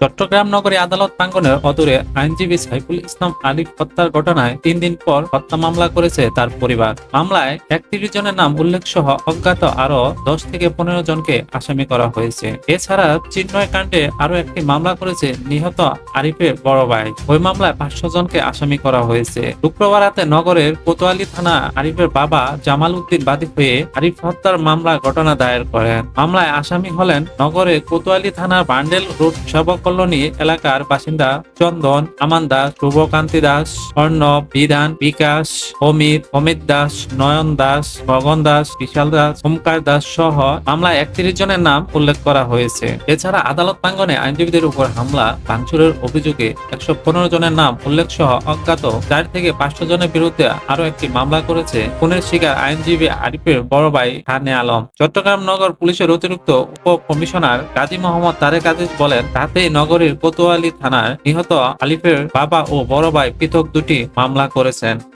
চট্টগ্রাম নগরী আদালত প্রাঙ্গণের অদূরে আইনজীবী সাইফুল ইসলাম আলিফ হত্যার ঘটনায় ৩ দিন পর হত্যা মামলা করেছে তার পরিবার। মামলায় ৩১ জনের নাম উল্লেখ সহ অজ্ঞাত আরো ১০ থেকে ১৫ জনকে আসামি করা হয়েছে। এছাড়া চিন্ময় কাণ্ডে আরো একটি মামলা করেছে নিহত আরিফের বড় ভাই। ওই মামলায় ৫০০ জনকে আসামি করা হয়েছে। শুক্রবার রাতে নগরের কোতোয়ালি থানা আরিফের বাবা জামাল উদ্দিন বাদী হয়ে আরিফ হত্যার মামলা ঘটনা দায়ের করেন। মামলায় আসামি হলেন নগরের কোতোয়ালি থানার বান্ডেল রোড সর্বকল্যাণী এলাকার বাসিন্দা চন্দন, আমান দাস, শুভকান্তি দাস, অর্ণব, বিধান, বিকাশ, অমিত দাস, নয়ন দাস, গগন দাস, বিশাল দাস, ওমকার দাস সহ মামলায় ৩১ জনের নাম উল্লেখ করা হয়েছে। এছাড়া আদালত প্রাঙ্গণে আইনজীবীদের উপর হামলা ভাঙচুরের অভিযোগে ১১৫ জনের নাম উল্লেখ সহ অজ্ঞাত ৪ থেকে ৫০০ জনের বিরুদ্ধে আরো একটি মামলা করেছে খুনের শিকার আইনজীবী আরিফের বড় ভাই খানে আলম। চট্টগ্রাম নগর পুলিশের অতিরিক্ত উপ কমিশনার গাজী মোহাম্মদ তারেক আজিজ বলেন, রাতেই নগরীর কোতোয়ালি থানার নিহত আলিফের বাবা ও বড় ভাই পৃথক দুটি মামলা করেছেন।